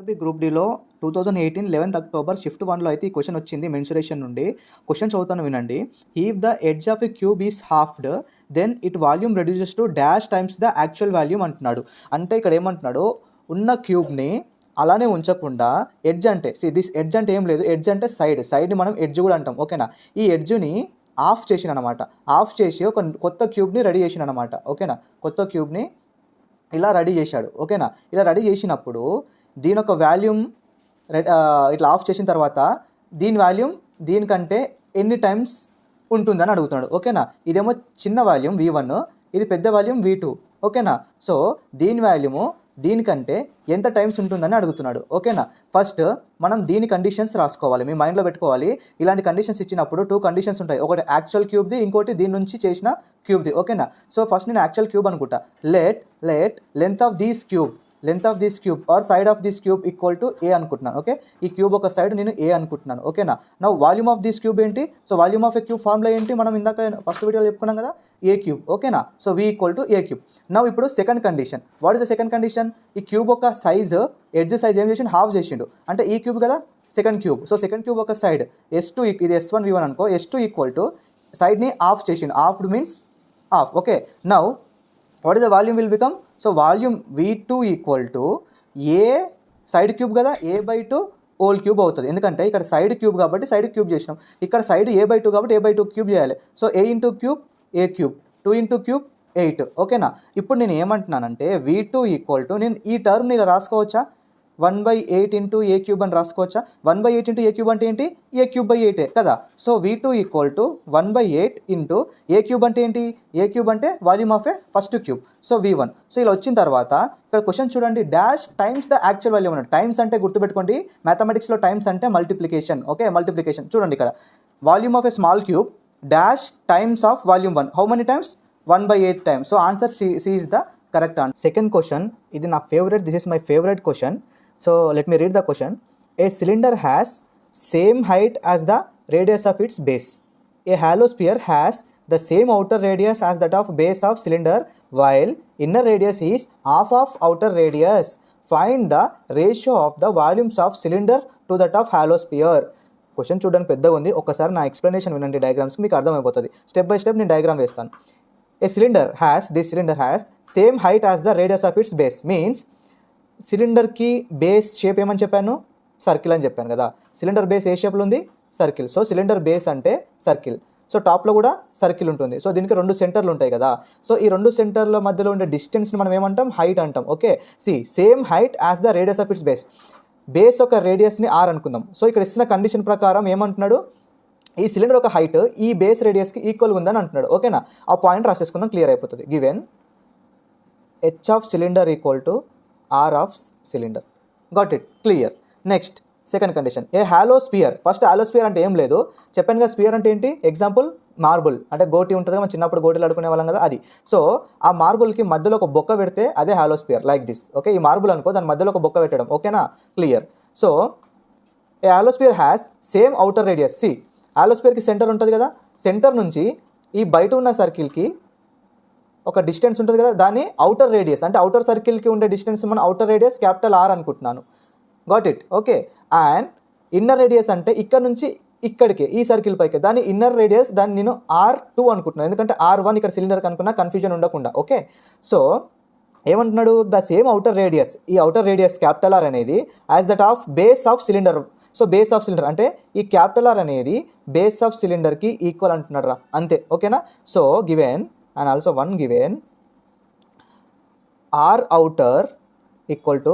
SRB group డిలో 2018 11th October shift 1లో అయితే ఈ క్వశ్చన్ వచ్చింది మెన్సురేషన్ నుండి. క్వశ్చన్ చదువుతాను వినండి. If the edge of a cube is halved then it volume reduces to dash times the actual volume అంటున్నాడు. అంటే ఇక్కడ ఏమంటున్నాడు, ఉన్న క్యూబ్ని అలానే ఉంచకుండా ఎడ్జ్ అంటే దిస్ ఎడ్జ్ అంటే ఏం లేదు, ఎడ్జ్ అంటే సైడ్ని మనం ఎడ్జ్ కూడా అంటాం. ఓకేనా, ఈ ఎడ్జ్ని ఆఫ్ చేసిన అనమాట. ఆఫ్ చేసి ఒక కొత్త క్యూబ్ని రెడీ చేసిన అనమాట. ఓకేనా, కొత్త క్యూబ్ని ఇలా రెడీ చేశాడు. ఓకేనా, ఇలా రెడీ చేసినప్పుడు దీని ఒక వాల్యూమ్ ఇట్లా ఆఫ్ చేసిన తర్వాత దీని వాల్యూమ్ దీనికంటే ఎన్ని టైమ్స్ ఉంటుందని అడుగుతున్నాడు. ఓకేనా, ఇదేమో చిన్న వాల్యూమ్ V1, ఇది పెద్ద వాల్యూమ్ V2. ఓకేనా, సో దీని వాల్యూము దీనికంటే ఎంత టైమ్స్ ఉంటుందని అడుగుతున్నాడు. ఓకేనా, ఫస్ట్ మనం దీని కండిషన్స్ రాసుకోవాలి, మీ మైండ్లో పెట్టుకోవాలి. ఇలాంటి కండిషన్స్ ఇచ్చినప్పుడు 2 కండిషన్స్ ఉంటాయి, ఒకటి యాక్చువల్ క్యూబ్ది, ఇంకోటి దీని నుంచి చేసిన క్యూబ్ది. ఓకేనా, సో ఫస్ట్ నేను యాక్చువల్ క్యూబ్ అనుకుంటా. Let length of this cube or side of this cube equal to A అనుకుంటున్నాను. ఓకే, ఈ క్యూబ్ ఒక సైడ్ నేను ఏ అనుకుంటున్నాను. ఓకేనా, నా వాల్యూమ్ ఆఫ్ దిస్ క్యూబ్ ఏంటి? So volume of A cube formula ఏంటి? మనం ఇందాక ఫస్ట్ వీడియోలో చెప్పుకున్నాం కదా, ఏ క్యూబ్. ఓకేనా, so V equal to A cube. నా ఇప్పుడు second condition, what is the second condition? ఈ క్యూబ్ ఒక సైజ్, ఎడ్జ్ సైజ్ ఏం చేసిండు? హాఫ్ చేసిండు. అంటే ఈ క్యూబ్ కదా second cube. So second cube ఒక సైడ్ S2, ఇది S1 V1 అనుకో, S2 ఈక్వల్ టు సైడ్ని ఆఫ్ చేసిండు. Halved means half. Okay, now what is the volume will become? So volume V2 equal to A side cube కదా, A/2 whole cube అవుతుంది. ఎందుకంటే ఇక్కడ side cube కాబట్టి side cube చేసినాం, ఇక్కడ సైడ్ A/2 కాబట్టి A/2 క్యూబ్ చేయాలి. So A into cube A cube, 2 into cube 8. ఓకేనా, ఇప్పుడు నేను ఏమంటున్నానంటే V2 ఈక్వల్ టు, నేను ఈ టర్మ్ని ఇలా రాసుకోవచ్చా? 1/8 ఇంటూ ఏ క్యూబ్ అని రాసుకోవచ్చా? 1/8 ఇంటూ ఏ క్యూబ్ అంటే ఏంటి? ఏ క్యూబ్ బై 8 కదా. So V2 equal to 1/8 into A cube అంటే ఏంటి? ఏ క్యూబ్ అంటే volume of A first cube. So V1. So ఇలా వచ్చిన తర్వాత ఇక్కడ క్వశ్చన్ చూడండి, dash times the actual volume అన్నాడు. టైమ్స్ అంటే గుర్తుపెట్టుకోండి, మ్యాథమెటిక్స్లో టైమ్స్ అంటే మల్టిప్లికేషన్. Okay, multiplication. చూడండి ఇక్కడ volume of a small cube dash times of volume 1. How many times? 1/8 times. So answer C is the correct answer. Second question, ఇది నా favourite, this is my favourite question. So let me read the question. A cylinder has same height as the radius of its base. A hollow sphere has the same outer radius as that of base of cylinder, while inner radius is half of outer radius. Find the ratio of the volumes of cylinder to that of hollow sphere. Question చూడడానికి పెద్దగా ఉంది, ఒకసారి నా explanation వినండి, diagrams మీకు అర్థమైపోతుంది. Step by step నేను diagram వేస్తాను. This cylinder has same height as the radius of its base. Means సిలిండర్కి బేస్ షేప్ ఏమని చెప్పాను? సర్కిల్ అని చెప్పాను కదా. సిలిండర్ బేస్ ఏ షేప్లో ఉంది? సర్కిల్. సో సిలిండర్ బేస్ అంటే సర్కిల్. సో టాప్లో కూడా సర్కిల్ ఉంటుంది. సో దీనికి 2 సెంటర్లు ఉంటాయి కదా. సో ఈ 2 సెంటర్ల మధ్యలో ఉండే డిస్టెన్స్ని మనం ఏమంటాం? హైట్ అంటాం. Okay, same height as the radius of it's base. Base ఒక రేడియస్ని R అనుకుందాం. సో ఇక్కడ ఇస్తున్న కండిషన్ ప్రకారం ఏమంటున్నాడు? ఈ సిలిండర్ ఒక హైట్ ఈ బేస్ రేడియస్కి ఈక్వల్గా ఉందని అంటున్నాడు. ఓకేనా, ఆ పాయింట్ రాసేసుకుందాం, క్లియర్ అయిపోతుంది. Given H of cylinder equal to R of cylinder. Got it, clear. Next second condition, a hollow sphere. First hollow sphere అంటే ఏం లేదు, చెప్పాను కదా. స్పియర్ అంటే ఏంటి? ఎగ్జాంపుల్ మార్బుల్, అంటే గోటి ఉంటుంది కదా, మనం చిన్నప్పుడు గోటీలు ఆడుకునే వాళ్ళం కదా, అది. సో ఆ మార్బుల్కి మధ్యలో ఒక బొక్క పెడితే అదే hollow sphere, like this. Okay, ఈ మార్బుల్ అనుకో, దాని మధ్యలో ఒక బొక్క పెట్టడం. ఓకేనా, clear. So a hollow sphere has same outer radius. Hollow స్పియర్కి సెంటర్ ఉంటుంది కదా, సెంటర్ నుంచి ఈ బయట ఉన్న సర్కిల్కి ఒక డిస్టెన్స్ ఉంటుంది కదా, దాన్ని అవుటర్ రేడియస్, అంటే అవుటర్ సర్కిల్కి ఉండే డిస్టెన్స్ మన అవుటర్ రేడియస్ క్యాపిటల్ R అనుకుంటున్నాను. Got it. Okay, and inner radius అంటే ఇక్కడ నుంచి ఇక్కడికి ఈ సర్కిల్ పైకి, దాని ఇన్నర్ రేడియస్, దాన్ని నేను R2 అనుకుంటున్నాను, ఎందుకంటే R1 ఇక్కడ సిలిండర్కి అనుకున్నా, కన్ఫ్యూజన్ ఉండకుండా. ఓకే, సో ఏమంటున్నాడు? ద సేమ్ అవుటర్ రేడియస్, ఈ అవుటర్ రేడియస్ క్యాపిటల్ R అనేది as that of base of cylinder. So base of cylinder అంటే ఈ క్యాపిటల్ R అనేది బేస్ ఆఫ్ సిలిండర్కి ఈక్వల్ అంటున్నాడు రా, అంతే. ఓకేనా, so given and also one given R outer equal to,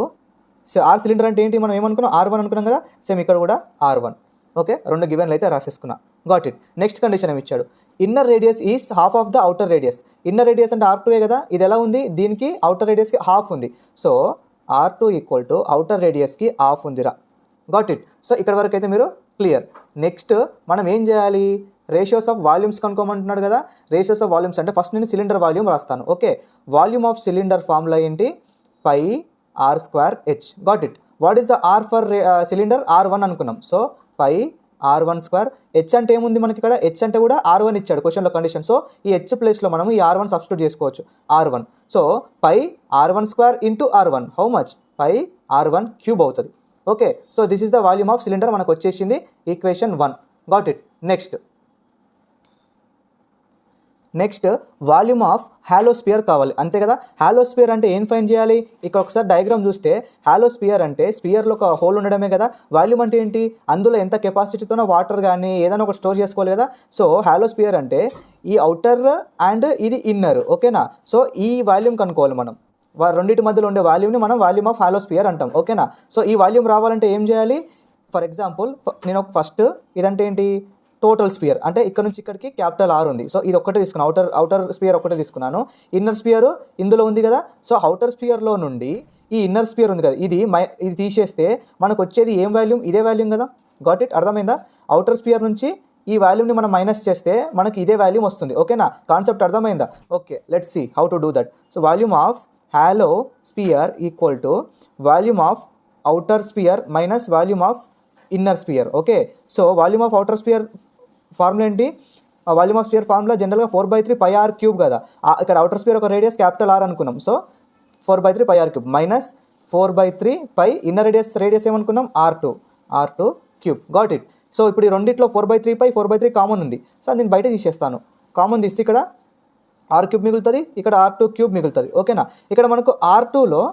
so R cylinder అంటే ఏంటి? మనం ఏమనుకున్నాం? R1 అనుకున్నాం కదా, సేమ్ ఇక్కడ కూడా R1. ఓకే, 2 గివెన్లు అయితే రాసేసుకున్నా. Got it. నెక్స్ట్ కండిషన్ ఏమి ఇచ్చాడు? Inner radius is half of the outer radius. Inner radius అంటే R2 కదా, ఇది ఎలా ఉంది? దీనికి అవుటర్ రేడియస్కి హాఫ్ ఉంది. So R2 equal to outer రేడియస్కి హాఫ్ ఉందిరా. Got it. సో ఇక్కడ వరకు అయితే మీరు క్లియర్. నెక్స్ట్ మనం ఏం చేయాలి? రేషియోస్ ఆఫ్ వాల్యూమ్స్ కనుక్కోమంటున్నాడు కదా. రేషియోస్ ఆఫ్ వాల్యూమ్స్ అంటే ఫస్ట్ నేను సిలిండర్ వాల్యూమ్ రాస్తాను. Okay, volume of cylinder formula ఏంటి? πr²h. Got it. What is the R for cylinder? R1 అనుకున్నాం. So πr² R1 square. H అంటే ఏముంది మనకి ఇక్కడ, హెచ్ అంటే కూడా R1 ఇచ్చాడు క్వశ్చన్లో కండిషన్. సో ఈ హెచ్ ప్లేస్లో మనం ఈ R1 సబ్స్టిట్యూట్ చేసుకోవచ్చు, R1. So pi R1 square into R1 how much, pi R1 cube అవుతుంది. Okay, so this is the volume of cylinder మనకు వచ్చేసింది, equation 1. Got it. Next volume of hollow sphere కావాలి, అంతే కదా. హాలోస్పియర్ అంటే ఏం ఫైండ్ చేయాలి, ఇక్కడ ఒకసారి డయాగ్రామ్ చూస్తే హాలోస్పియర్ అంటే స్పియర్లో ఒక హోల్ ఉండడమే కదా. వాల్యూమ్ అంటే ఏంటి, అందులో ఎంత కెపాసిటీతోనో వాటర్ కానీ ఏదైనా ఒక స్టోర్ చేసుకోవాలి కదా. సో హాలోస్పియర్ అంటే ఈ అవుటర్ అండ్ ఇది ఇన్నర్, ఓకేనా. సో ఈ వాల్యూమ్ కనుక్కోవాలి మనం, రెండింటి మధ్యలో ఉండే వాల్యూమ్ని మనం వాల్యూమ్ ఆఫ్ హాలోస్పియర్ అంటాం, ఓకేనా. సో ఈ వాల్యూమ్ రావాలంటే ఏం చేయాలి, ఫర్ ఎగ్జాంపుల్ నేను ఫస్ట్ ఇదంటే ఏంటి, టోటల్ స్పియర్ అంటే ఇక్కడ నుంచి ఇక్కడికి క్యాపిటల్ R ఉంది. సో ఇది ఒక్కటే తీసుకున్నాను, అవుటర్ స్పియర్ ఒకటే తీసుకున్నాను. ఇన్నర్ స్పియర్ ఇందులో ఉంది కదా. సో అవుటర్ స్పియర్లో నుండి ఈ ఇన్నర్ స్పియర్ ఉంది కదా, ఇది తీసేస్తే మనకు వచ్చేది ఏం వాల్యూమ్, ఇదే వాల్యూమ్ కదా. గాట్ ఇట్, అర్థమైందా. అవుటర్ స్పియర్ నుంచి ఈ వాల్యూమ్ని మనం మైనస్ చేస్తే మనకి ఇదే వాల్యూమ్ వస్తుంది, ఓకేనా. కాన్సెప్ట్ అర్థమైందా. Okay, let's see how to do that. So volume of hollow sphere equal to volume of outer sphere minus volume of inner sphere. Okay, so volume of outer sphere formula ఏంటి, volume of sphere formula జనరల్గా 4/3 pi R cube కదా. ఇక్కడ outer sphere ఒక radius capital R అనుకున్నాం. So 4/3 pi R cube minus 4/3 pi inner radius ఏమనుకున్నాం, R2 cube. Got it. So ఇప్పుడు ఈ రెండిట్లో 4/3 పై 4/3 కామన్ ఉంది. సో దీన్ని బయట తీసేస్తాను, కామన్ తీస్తే ఇక్కడ R క్యూబ్ మిగులుతుంది, ఇక్కడ R2 క్యూబ్ మిగులుతుంది, ఓకేనా. ఇక్కడ మనకు R2లో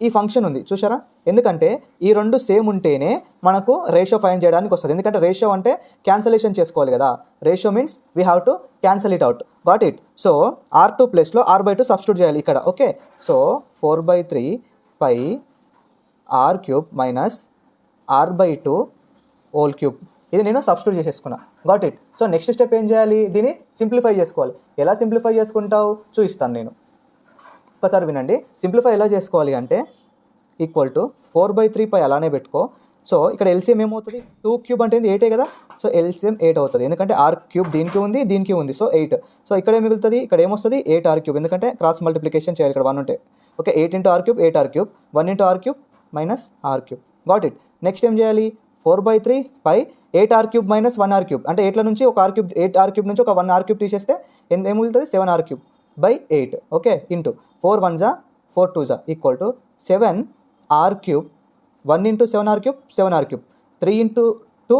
ఈ ఫంక్షన్ ఉంది చూసారా, ఎందుకంటే ఈ రెండు సేమ్ ఉంటేనే మనకు రేషియో ఫైండ్ చేయడానికి వస్తుంది. ఎందుకంటే రేషియో అంటే క్యాన్సలేషన్ చేసుకోవాలి కదా. Ratio means we have to cancel it out. Got it. So R2 ప్లేస్లో R/2 సబ్స్టిట్యూట్ చేయాలి ఇక్కడ. Okay, so 4/3 pi R cube minus R/2 whole cube, ఇది నేను సబ్స్టిట్యూట్ చేసేసుకున్నా. Got it. So next step ఏం చేయాలి, దీన్ని సింప్లిఫై చేసుకోవాలి. ఎలా సింప్లిఫై చేసుకుంటావు చూపిస్తాను నేను, ఒకసారి వినండి. సింప్లిఫై ఎలా చేసుకోవాలి అంటే ఈక్వల్ టు 4/3 పై అలానే పెట్టుకో. సో ఇక్కడ ఎల్సిఎం ఏమవుతుంది, 2 క్యూబ్ అంటే 8 కదా. సో ఎల్సిఎం 8 అవుతుంది, ఎందుకంటే R క్యూబ్ దీనికి ఉంది దీనికి ఉంది. సో 8. సో ఇక్కడ ఏం మిగులుతుంది, ఇక్కడ ఏమొస్తుంది 8R క్యూబ్, ఎందుకంటే క్రాస్ మల్టిప్లికేషన్ చేయాలి ఇక్కడ 1 ఉంటే. Okay, 8 into R cube 8R cube, 1 into R cube minus R cube. Got it. Next ఏం చేయాలి, 4/3 పై 8R cube minus 1R cube, అంటే 8 నుంచి ఒక R క్యూబ్, 8R క్యూబ్ నుంచి ఒక 1R క్యూబ్ తీసేస్తే ఏం మిగులుతుంది 7R cube by 8. Okay, into 4 1 జా 4 2 జా equal to 7R cube, 1 into 7R cube 7R cube, 3 into 2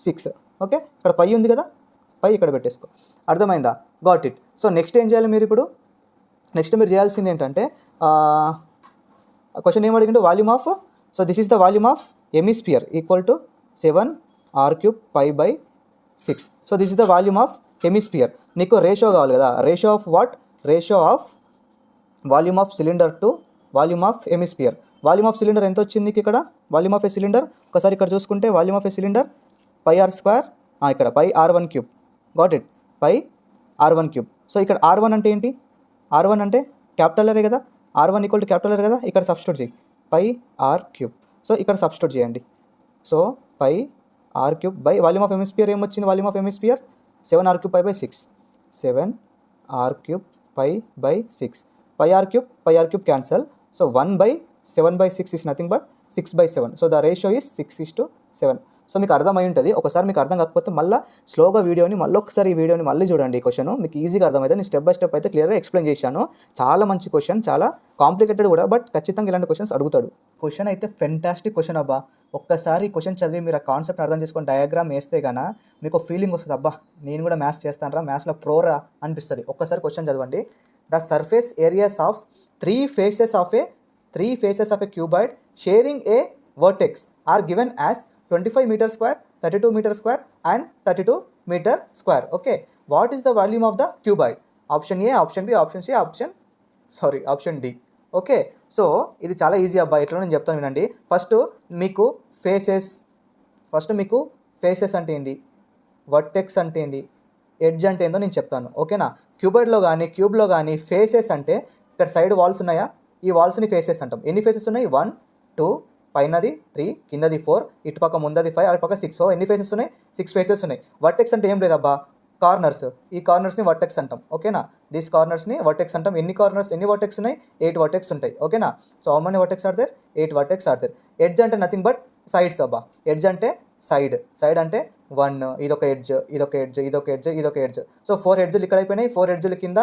6. Okay, ఇక్కడ పై ఉంది కదా, పై ఇక్కడ పెట్టేసుకో. అర్థమైందా. Got it. సో నెక్స్ట్ ఏం చేయాలి మీరు ఇప్పుడు, నెక్స్ట్ మీరు చేయాల్సింది ఏంటంటే క్వశ్చన్ ఏం అడిగిండు, volume of, so this is the volume of hemisphere equal to 7R cube pi by 6. So this is the volume of hemisphere. నీకు రేషియో కావాలి కదా, ratio of what, ratio of volume of cylinder to volume of hemisphere. Volume of cylinder ఎంత వచ్చింది ఇక్కడ, volume of a cylinder ఒకసారి ఇక్కడ చూసుకుంటే volume of a cylinder pi R square, ఇక్కడ pi R1 cube. Got it, pi R1 cube. So ఇక్కడ R1 అంటే ఏంటి, R1 అంటే క్యాపిటల్ అరే కదా, R1 ఈక్వల్ టు క్యాపిటల్ అరే కదా, ఇక్కడ సబ్స్టిట్యూట్ చేయి పై R క్యూబ్. సో ఇక్కడ సబ్స్టిట్యూట్ చేయండి. So pi R cube by volume of hemisphere ఏమొచ్చింది, volume of hemisphere 7R cube pi by 6, 7R cube pi by 6, pi R cube cancel. So 1/7/6 is nothing but 6/7. So the ratio is 6:7. So మీకు అర్థమై ఉంటుంది. ఒకసారి మీకు అర్థం కాకపోతే మళ్ళీ స్లోగా వీడియోని ఒకసారి ఈ వీడియోని మళ్ళీ చూడండి. ఈ క్వశ్చన్ మీకు ఈజీగా అర్థమైతే నేను స్టెప్ బై స్టెప్ అయితే క్లియర్గా ఎక్స్ప్లెయిన్ చేశాను. చాలా మంచి క్వశ్చన్, చాలా కాంప్లికేటెడ్ కూడా, బట్ ఖచ్చితంగా ఇలాంటి క్వశ్చన్స్ అడుగుతాడు. క్వశ్చన్ అయితే ఫెంటాస్టిక్ క్వశ్చన్ అబ్బా. ఒక్కసారి క్వశ్చన్ చదివి మీరు ఆ కాన్సెప్ట్ అర్థం చేసుకొని డయాగ్రామ్ వేస్తే గానా మీకు ఫీలింగ్ వస్తుంది, అబ్బా నేను కూడా మ్యాథ్స్ చేస్తాను రా, మ్యాథ్స్లో ప్రోరా అనిపిస్తుంది. ఒక్కసారి క్వశ్చన్ చదవండి. The surface areas of three faces of a cuboid sharing a vertex are given as 25 meter square, 32 meter square and 32 meter square. Okay, what is the volume of the cuboid? Option A, option B, option C, option D. Okay, so ఇది చాలా easy అబ్బా. ఇట్లా నేను చెప్తాను వినండి. First మీకు faces అంటే ఏంది, వర్టెక్స్ అంటే ఏంది, ఎడ్జ్ అంటే ఏందో నేను చెప్తాను. ఓకేనా. క్యూబాయిడ్లో కానీ క్యూబ్లో కానీ ఫేసెస్ అంటే ఇక్కడ సైడ్ వాల్స్ ఉన్నాయా, ఈ వాల్స్ని ఫేసెస్ అంటాం. ఎన్ని ఫేసెస్ ఉన్నాయి, 1 2, పైనది 3, కిందది 4, ఇటు పక్క ముందది 5, అటు పక్క 6. సో ఎన్ని ఫేసెస్ ఉన్నాయి, 6 ఫేసెస్ ఉన్నాయి. వర్టెక్స్ అంటే ఏం లేదబ్బా, కార్నర్స్. ఈ కార్నర్స్ని వర్టెక్స్ అంటాం. ఓకేనా, దీస్ కార్నర్స్ని వర్టెక్స్ అంటాం. ఎన్ని వర్టెక్స్ ఉన్నాయి, 8 వర్టెక్స్ ఉంటాయి. ఓకేనా. So how many vertex are there, 8 vertex are there. Edge అంటే నథింగ్ బట్ సైడ్స్ అబ్బా. ఎడ్జ్ అంటే సైడ్ అంటే 1, ఇదొక ఎడ్జ్, ఇదొక ఎడ్జ్, ఇదొక ఎడ్జ్, ఇదొక ఎడ్జ్. సో 4 ఎడ్జ్లు ఇక్కడ అయిపోయినాయి, 4 ఎడ్జ్ల కింద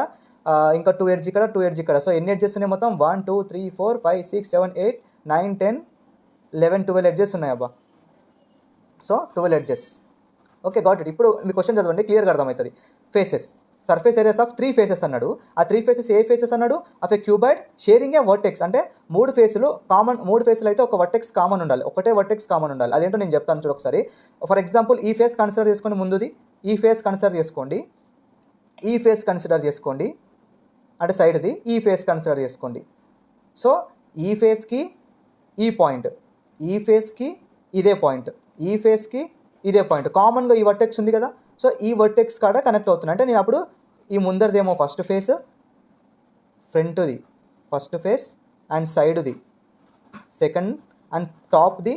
ఇంకా 2 ఎడ్జ్ ఇక్కడ, 2 ఎడ్జ్ ఇక్కడ. సో ఎన్ని ఎడ్జెస్ ఉన్నాయి మొత్తం? 1 2 3 4 5 6 7 8 9 10 11 12 ఎడ్జెస్ ఉన్నాయి అబ్బా. So 12 edges. Okay, got it. ఇప్పుడు మీ క్వశ్చన్ చదవండి, క్లియర్గా అర్థమవుతుంది. Faces, surface areas of 3 faces అన్నాడు. ఆ 3 ఫేసెస్ ఏ ఫేసెస్ అన్నాడు? Of a cuboid sharing a vertex. అంటే 3 ఫేసులు కామన్, 3 ఫేసులు అయితే ఒక వర్టెక్స్ కామన్ ఉండాలి, ఒకటే వర్టెక్స్ కామన్ ఉండాలి. అదేంటో నేను చెప్తాను చూడు ఒకసారి. ఫర్ ఎగ్జాంపుల్ ఈ ఫేస్ కన్సిడర్ చేసుకోండి, ముందుది ఈ ఫేస్ కన్సిడర్ చేసుకోండి, ఈ ఫేస్ కన్సిడర్ చేసుకోండి, అంటే సైడ్ది ఈ ఫేస్ కన్సిడర్ చేసుకోండి. సో ఈ ఫేస్కి ఈ పాయింట్, ఈ ఫేస్కి ఇదే పాయింట్, ఈ ఫేస్కి ఇదే పాయింట్, కామన్గా ఈ వర్టెక్స్ ఉంది కదా. సో ఈ వర్టెక్స్ కాడ కనెక్ట్ అవుతుంది. అంటే నేను అప్పుడు ఈ ముందరదేమో ఫస్ట్ ఫేస్, ఫ్రంట్ది ఫస్ట్ ఫేస్ అండ్ సైడ్ది సెకండ్ అండ్ టాప్ది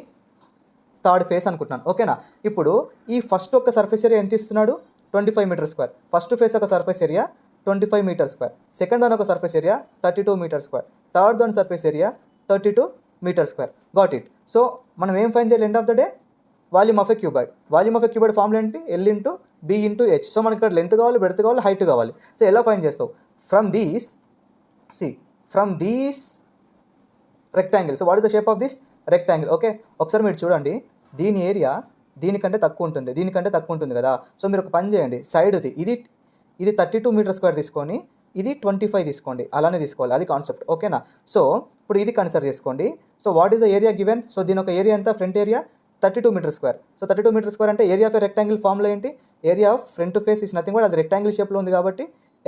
థర్డ్ ఫేస్ అనుకుంటున్నాను. ఓకేనా? ఇప్పుడు ఈ ఫస్ట్ ఒక సర్ఫేస్ ఏరియా ఎంత ఇస్తున్నాడు? 25 మీటర్ స్క్వేర్. ఫస్ట్ ఫేస్ ఒక surface area 25 metre square. Second దాని ఒక surface area 32 metre square. Third దాని surface area 32 metre square. Got it. So మనం ఏం ఫైండ్ చేయాలి end of the day? Volume of a cuboid. Volume of a cuboid formula ఏంటి? L into B into H. So మనకి ఇక్కడ length కావాలి, breadth కావాలి, height కావాలి. సో ఎలా ఫైండ్ చేస్తావు? From these rectangle. So what is the shape of this rectangle? Okay, ఒకసారి మీరు చూడండి, దీని ఏరియా దీనికంటే తక్కువ ఉంటుంది, దీనికంటే తక్కువ ఉంటుంది కదా. సో మీరు ఒక పని చేయండి, సైడ్ది ఇది 32 మీటర్ స్క్వేర్ తీసుకొని ఇది 25 తీసుకోండి, అలానే తీసుకోవాలి, అది కాన్సెప్ట్. ఓకేనా? సో ఇప్పుడు ఇది కన్సిడర్ చేసుకోండి. So what is the area given? So దీని ఒక ఏరియా ఎంత? Front area 32 metre square. So 32 metre square అంటే area of a rectangle formula ఏంటి? Area of front face is nothing but అది రెక్టాంగిల్ షేప్లో ఉంది కాబట్టి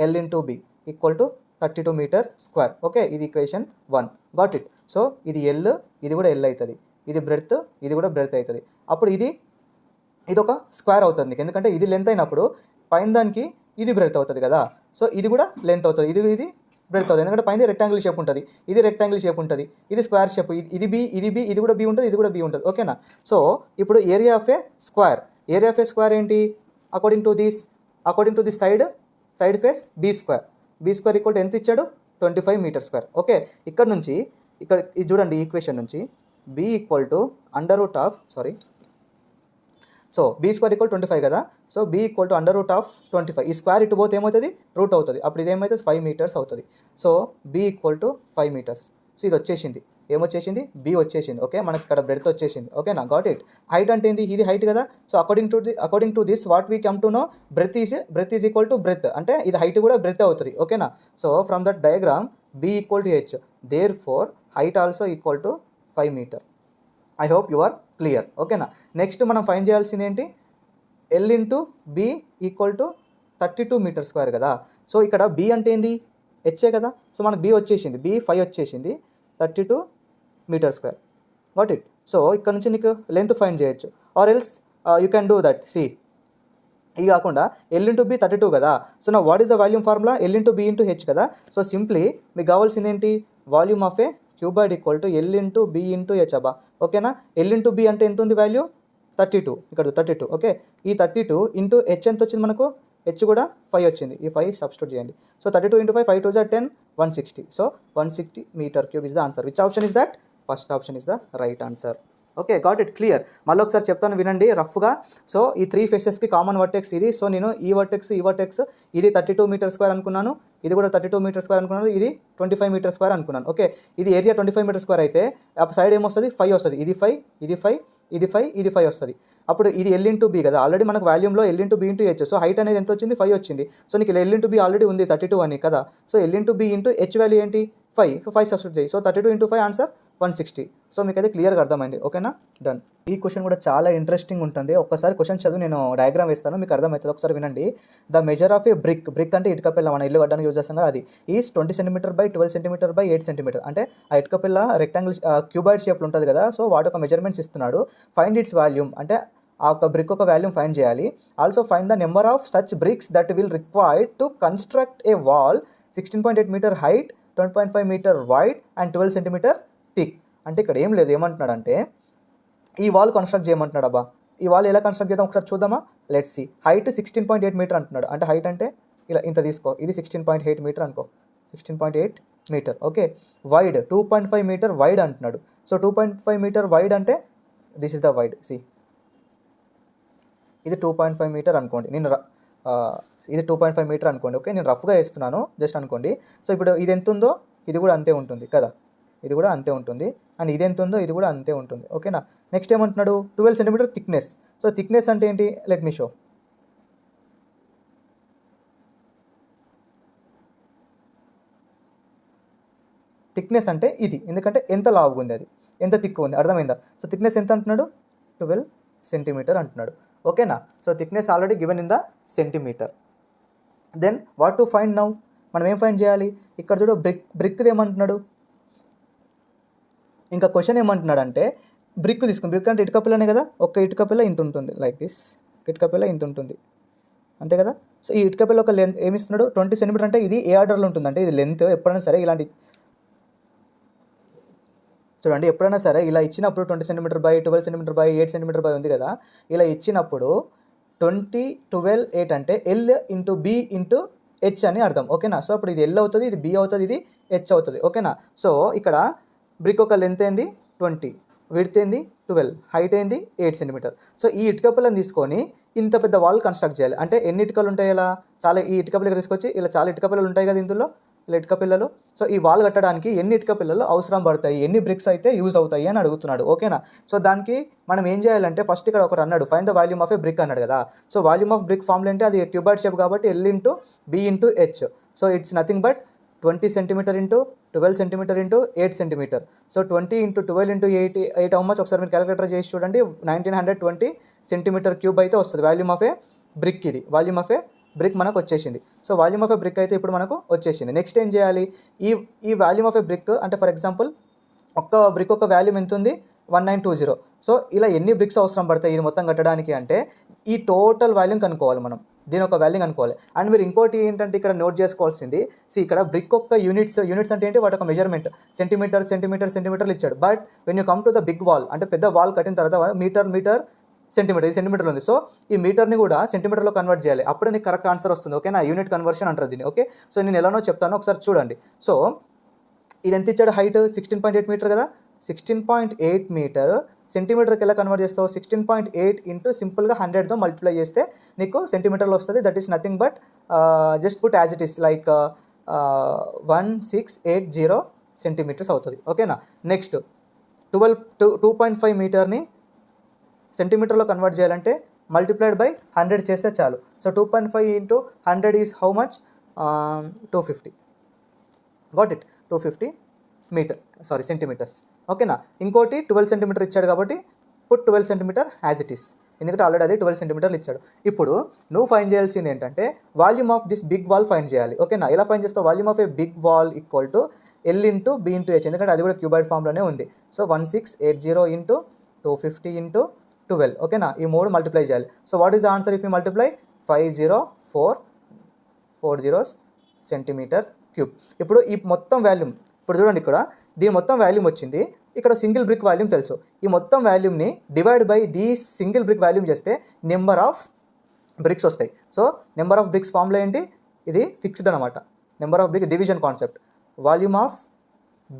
L into B equal to 32 metre square. Okay, ఇది ఈక్వేషన్ 1. Got it. సో ఇది L, ఇది కూడా L అవుతుంది, ఇది బ్రెడ్త్, ఇది కూడా బ్రెడ్త్ అవుతుంది. అప్పుడు ఇది ఒక స్క్వేర్ అవుతుంది, ఎందుకంటే ఇది లెంత్ అయినప్పుడు పైన దానికి ఇది బ్రెడ్త్ అవుతుంది కదా. సో ఇది కూడా లెంత్ అవుతుంది, ఇది బ్రెడ్త్ అవుతుంది, ఎందుకంటే పైన రెక్టాంగిల్ షేప్ ఉంటుంది, ఇది రెక్టాంగిల్ షేప్ ఉంటుంది, ఇది స్క్వేర్ షేప్, ఇది B, ఇది కూడా B ఉంటుంది, ఇది కూడా B ఉంటుంది. ఓకేనా? సో ఇప్పుడు ఏరియా ఆఫ్ ఏ స్క్వేర్ ఏంటి? According to this side face B square equal to ఎంత ఇచ్చాడు? 25 మీటర్ స్క్వేర్. ఓకే, ఇక్కడ నుంచి ఇక్కడ ఇది చూడండి, ఈ ఈక్వేషన్ నుంచి B equal to under root of so B square equal 25 కదా. So B equal to under root of 25. ఈ స్క్వేర్ ఇటు పోతే ఏమవుతుంది? రూట్ అవుతుంది. అప్పుడు ఇది ఏమవుతుంది? 5 మీటర్స్ అవుతుంది. So B equal to 5 metres. So ఇది వచ్చేసింది, ఏమొచ్చేసింది? B వచ్చేసింది. ఓకే, మనకి ఇక్కడ బ్రెడ్త్ వచ్చేసింది. ఓకేనా? Got it. హైట్ అంటే ఏంది? ఇది హైట్ కదా. So according to this what we come to know, breadth is equal to breadth, అంటే ఇది హైట్ కూడా బ్రెడ్త్ అవుతుంది. ఓకేనా? So from that diagram B equal to H, therefore height also equal to 5 metre. I hope you are clear. ఓకేనా? Next మనం find చేయాల్సింది ఏంటి? L into B equal to 32 metre square కదా. So ఇక్కడ B అంటే ఏంది? HA కదా. So మనకు B వచ్చేసింది, B 5 వచ్చేసింది, 32 metre square. Got it. So ఇక్కడ నుంచి నీకు లెంత్ ఫైండ్ చేయొచ్చు, or else you can do that. ఇది కాకుండా L ఇంటూ B 32 కదా. సో నా what is the volume formula? L into B into H కదా. సో సింప్లీ మీకు కావాల్సింది ఏంటి? Volume of a cuboid equal to L into B into H అబ్బా. ఓకేనా? L ఇంటూ B అంటే ఎంత ఉంది వాల్యూ? 32, ఇక్కడ 32. ఓకే, ఈ 32 ఇంటూ H ఎంత వచ్చింది మనకు? H కూడా 5 వచ్చింది, ఈ 5 సబ్స్టిట్యూట్ చేయండి. So 32 into 5, 5 2 10, 160. So 160 metre cube is the answer. Which option is that? First option is the right answer. Okay, got it. Clear. మళ్ళీ ఒకసారి చెప్తాను వినండి రఫ్గా. సో ఈ 3 ఫేసెస్కి కామన్ వర్టెక్స్ ఇది. సో నేను ఈ వర్టెక్స్ ఇది 32 మీటర్ స్క్వేర్ అనుకున్నాను, ఇది కూడా 32 మీటర్ స్క్వేర్ అనుకున్నాను, ఇది 25 మీటర్ స్క్వేర్ అనుకున్నాను. ఓకే, ఇది ఏరియా 25 మీటర్ స్క్వేర్ అయితే ఆ సైడ్ ఏమొస్తుంది? 5 వస్తుంది. ఇది 5, ఇది 5, ఇది 5, ఇది 5 వస్తుంది. అప్పుడు ఇది L ఇంటూ B కదా. ఆల్రెడీ మనకు వాల్యూమ్లో L into B into H. So height అనేది ఎంత వచ్చింది? 5 వచ్చింది. సో నీకు L ఇంటూ B ఆల్రెడీ ఉంది 32 అని కదా. So L into B into H value ఏంటి? 5. సో 5 సబ్స్టిట్యూట్ చేయి. So 32 into 5 answer 160. సో మీకు అయితే క్లియర్గా అర్థమైంది. ఓకేనా? డన్. ఈ క్వశ్చన్ కూడా చాలా ఇంట్రెస్టింగ్ ఉంటుంది. ఒక్కసారి క్వశ్చన్ చదువు, నేను డయాగ్రామ్ వేస్తాను, మీకు అర్థమవుతుంది. ఒకసారి వినండి. The measure of a brick అంటే ఇటుక పిల్ల, మన ఇల్లు కట్టడానికి యూజ్ చేస్తాం కదా, అది is 20 centimetre by 12 centimetre by 8 centimetre. అంటే ఆ ఇటుక పిల్ల రెక్టాంగిల్ క్యూబాయిడ్ షేప్లో ఉంటుంది కదా. సో వాటి ఒక మెజర్మెంట్స్ ఇస్తున్నాడు. ఫైండ్ ఇట్స్ వాల్యూమ్, అంటే ఆ ఒక బ్రిక్ ఒక వాల్యూమ్ ఫైండ్ చేయాలి. Also find the number of such bricks that will required to construct a wall 16.8 metre height, 10.5 metre wide and 12 centimetre thick. అంటే ఇక్కడ ఏం లేదు, ఏమంటున్నాడంటే ఈ వాల్ కన్స్ట్రక్ట్ చేయమంటున్నాడు. అబ్బా, ఈ వాల్ ఎలా కన్స్ట్రక్ట్ చేద్దాం ఒకసారి చూద్దామా? Let's see. హైట్ 16.8 మీటర్ అంటున్నాడు. అంటే హైట్ అంటే ఇలా ఇంత తీసుకో, ఇది 16.8 మీటర్ అనుకో, 16.8 metre. Okay, wide 2.5 metre wide అంటున్నాడు. సో 2.5 మీటర్ వైడ్ అంటే this is the wide. See ఇది 2.5 మీటర్ అనుకోండి, ఇది 2.5 మీటర్ అనుకోండి. ఓకే, నేను రఫ్గా వేస్తున్నాను జస్ట్ అనుకోండి. సో ఇప్పుడు ఇది ఎంత ఉందో ఇది కూడా అంతే ఉంటుంది కదా, ఇది కూడా అంతే ఉంటుంది. అండ్ ఇది ఎంత ఉందో ఇది కూడా అంతే ఉంటుంది. ఓకేనా. నెక్స్ట్ ఏమంటున్నాడు, 12 సెంటీమీటర్ థిక్నెస్. సో థిక్నెస్ అంటే ఏంటి, లెట్ మీ షో. థిక్నెస్ అంటే ఇది, ఎందుకంటే ఎంత లావుగా ఉంది, అది ఎంత థిక్ ఉంది, అర్థమైందా. సో థిక్నెస్ ఎంత అంటున్నాడు, 12 సెంటీమీటర్ అంటున్నాడు. ఓకేనా. So thickness already given in the centimetre. Then what to find now, మనం ఏం ఫైండ్ చేయాలి, ఇక్కడ చూడు బ్రిక్ది ఏమంటున్నాడు, ఇంకా క్వశ్చన్ ఏమంటున్నాడు అంటే బ్రిక్ తీసుకుని, బ్రిక్ అంటే ఇటుక పిల్లనే కదా, ఒక్క ఇటుక పిల్ల ఇంత ఉంటుంది, లైక్ దిస్, ఇటుక పిల్ల ఇంత ఉంటుంది అంతే కదా. సో ఈ ఇటుక పిల్ల ఒక లెంత్ ఏమిస్తున్నాడు, 20 సెంటీమీటర్. అంటే ఇది ఏ ఆర్డర్లో ఉంటుంది అంటే ఇది లెంత్ ఎప్పుడైనా సరే ఇలాంటి చూడండి, ఎప్పుడైనా సరే ఇలా ఇచ్చినప్పుడు 20 centimetre by 12 centimetre by 8 centimetre by ఉంది కదా, ఇలా ఇచ్చినప్పుడు 20, 12, 8 అంటే L into B into H అని అర్థం. ఓకేనా. సో అప్పుడు ఇది L అవుతుంది, ఇది B అవుతుంది, ఇది H అవుతుంది. ఓకేనా. సో ఇక్కడ బ్రిక్ ఒక లెంత్ ఏంది 20, విడ్త్ ఏంది 12, హైట్ ఏంది 8 సెంటీమీటర్. సో ఈ ఇటుక పిల్లని తీసుకొని ఇంత పెద్ద వాల్ కన్స్ట్రక్ట్ చేయాలి. అంటే ఎన్ని ఇటుకలు ఉంటాయి, ఇలా చాలా, ఈ ఇటుక పిల్లలు తీసుకొచ్చి ఇలా చాలా ఇటుక పిల్లలు ఉంటాయి కదా ఇందులో, ఇలా ఇటుక పిల్లలు. సో ఈ వాల్ కట్టడానికి ఎన్ని ఇటుక పిల్లలు అవసరం పడతాయి, ఎన్ని బ్రిక్స్ అయితే యూజ్ అవుతాయి అని అడుగుతున్నాడు. ఓకేనా. సో దానికి మనం ఏం చేయాలంటే ఫస్ట్ ఇక్కడ ఒకటి అన్నాడు, find the volume of a brick అన్నాడు కదా. So volume of brick formula అంటే అది క్యూబాయిడ్ షేప్ కాబట్టి L into B into H. So it's nothing but 20 centimetre into 12 centimetre into 8 centimetre. So 20 into 12 into 8 how much, ఒకసారి మీరు calculator చేసి చూడండి, 1920 centimetre cube అయితే వస్తుంది వాల్యూమ్ ఆఫ్ ఏ బ్రిక్. ఇది వాల్యూమ్ ఆఫ్ ఏ బ్రిక్ మనకు వచ్చేసింది. So volume of a brick అయితే ఇప్పుడు మనకు వచ్చేసింది. నెక్స్ట్ ఏం చేయాలి, ఈ వాల్యూమ్ ఆఫ్ ఏ బ్రిక్ అంటే ఫర్ ఎగ్జాంపుల్ ఒక్క బ్రిక్ ఒక వాల్యూమ్ ఎంత ఉంది, 1920. సో ఇలా ఎన్ని బ్రిక్స్ అవసరం పడతాయి ఇది మొత్తం కట్టడానికి అంటే ఈ టోటల్ వాల్యూమ్ కనుక్కోవాలి మనం, దీని ఒక వాల్యూమ్ అనుకోవాలి. అండ్ మీరు ఇంకోటి ఏంటంటే ఇక్కడ నోట్ చేసుకోవాల్సింది, ఇక్కడ బ్రిక్ యొక్క యూనిట్స్ అంటే ఏంటి, వాటి ఒక మెజర్మెంట్ సెంటీమీటర్లు ఇచ్చాడు. But when you come to the big wall, అంటే పెద్ద వాల్ కట్టిన తర్వాత మీటర్ సెంటీమీటర్, ఈ సెంటీమీటర్లో ఉంది. సో ఈ మీటర్ని కూడా సెంటీమీటర్లో కన్వర్ట్ చేయాలి, అప్పుడే నీకు కరెక్ట్ ఆన్సర్ వస్తుంది. ఓకేనా. యూనిట్ కన్వర్షన్ అంటారు దీన్ని. ఓకే. సో నేను ఎలానో చెప్తాను, ఒకసారి చూడండి. సో ఇది ఎంత ఇచ్చాడు, హైట్ 16.8 మీటర్ కదా, 16.8 మీటర్ సెంటీమీటర్కి ఎలా కన్వర్ట్ చేస్తావు, 16.8 ఇంటూ సింపుల్గా 100తో మల్టిప్లై చేస్తే నీకు సెంటీమీటర్లో వస్తుంది. That is nothing but just put as it is like 1680 centimetres అవుతుంది. ఓకేనా. నెక్స్ట్ 2.5 మీటర్ని సెంటీమీటర్లో కన్వర్ట్ చేయాలంటే మల్టిప్లైడ్ బై 100 చేస్తే చాలు. So 2.5 into 100 is how much, 250. Got it, 250 centimetres. ఓకేనా. ఇంకోటి 12 సెంటీమీటర్ ఇచ్చాడు కాబట్టి put 12 centimetre as it is, ఎందుకంటే ఆల్రెడీ అది 12 సెంటీమీటర్లు ఇచ్చాడు. ఇప్పుడు నువ్వు ఫైండ్ చేయాల్సింది ఏంటంటే volume of this big wall find చేయాలి. ఓకేనా. ఎలా ఫైండ్ చేస్తావు, volume of a big wall equal to L into B into H, ఎందుకంటే అది కూడా క్యూబాయిడ్ ఫామ్లోనే ఉంది. So 1680 into 250 into 12. ఓకేనా. ఈ 3 మల్టిప్లై చేయాలి. So what is the answer if you multiply, 5040 centimetre cube. ఇప్పుడు ఈ మొత్తం వాల్యూమ్, ఇప్పుడు చూడండి ఇక్కడ దీని మొత్తం వాల్యూమ్ వచ్చింది, ఇక్కడ సింగిల్ బ్రిక్ వాల్యూమ్ తెలుసు. ఈ మొత్తం వాల్యూమ్ని divide by the single brick volume చేస్తే నెంబర్ ఆఫ్ బ్రిక్స్ వస్తాయి. So number of bricks formula ఏంటి, ఇది ఫిక్స్డ్ అనమాట. Number of brick division concept, volume of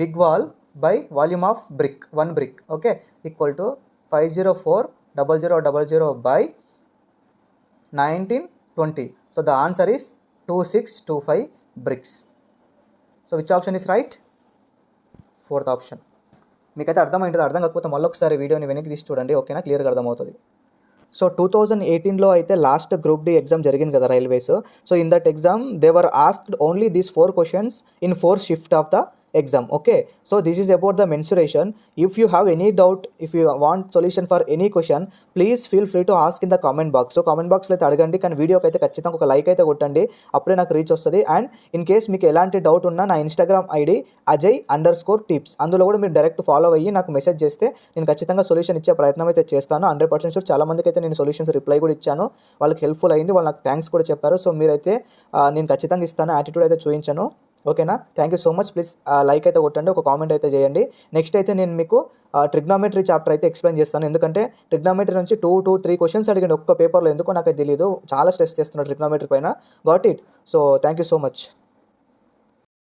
big wall by volume of brick, 1 brick. Okay, equal to 5040000 by 1920. So the answer is 2625 bricks. So which option is right? Fourth option. మీకైతే అర్థమైంటుంది, అర్థం కాకపోతే మళ్ళీ ఒకసారి వీడియోని వెనక్కి తీసి చూడండి. ఓకేనా, క్లియర్గా అర్థమవుతుంది. సో 2018లో అయితే లాస్ట్ గ్రూప్ డి ఎగ్జామ్ జరిగింది కదా railways. So in that exam they were asked only these 4 questions in 4 shift of the exam. Okay, so this is about the mensuration. If you have any doubt, if you want solution for any question, please feel free to ask in the comment box. So comment box లో అయితే అడగండి, కానీ వీడియోకి అయితే ఖచ్చితంగా ఒక like అయితే కొట్టండి, అప్పుడే నాకు రీచ్ వస్తుంది. అండ్ ఇన్ కేస్ మీకు ఎలాంటి డౌట్ ఉన్నా నా ఇన్స్టాగ్రామ్ ఐడి ajay_tips, అందులో కూడా మీరు డైరెక్ట్ ఫాలో అయ్యి నాకు మెసేజ్ చేస్తే నేను ఖచ్చితంగా సొల్యూషన్ ఇచ్చే ప్రయత్నం అయితే చేస్తాను. 100% షూర్. చాలా మందికి అయితే నేను సొల్యూషన్స్ రిప్లై కూడా ఇచ్చాను, వాళ్ళకి హెల్ప్ఫుల్ అయింది, వాళ్ళు నాకు థ్యాంక్స్ కూడా చెప్పారు. సో మీరైతే నేను ఖచ్చితంగా ఇస్తాను, యాటిట్యూడ్ అయితే చూపించాను. ఓకేనా, thank you so much. Please like అయితే కొట్టండి, ఒక కామెంట్ అయితే చేయండి. నెక్స్ట్ అయితే నేను మీకు ట్రిగ్నామెట్రీ చాప్టర్ అయితే ఎక్స్ప్లెయిన్ చేస్తాను, ఎందుకంటే ట్రిగ్నామెట్రీ నుంచి 2 to 3 questions అడిగండి ఒక్క పేపర్లో, ఎందుకో నాకు తెలియదు, చాలా స్ట్రెస్ చేస్తున్నాడు ట్రిగ్నామెట్రీ పైన. Got it. So thank you so much.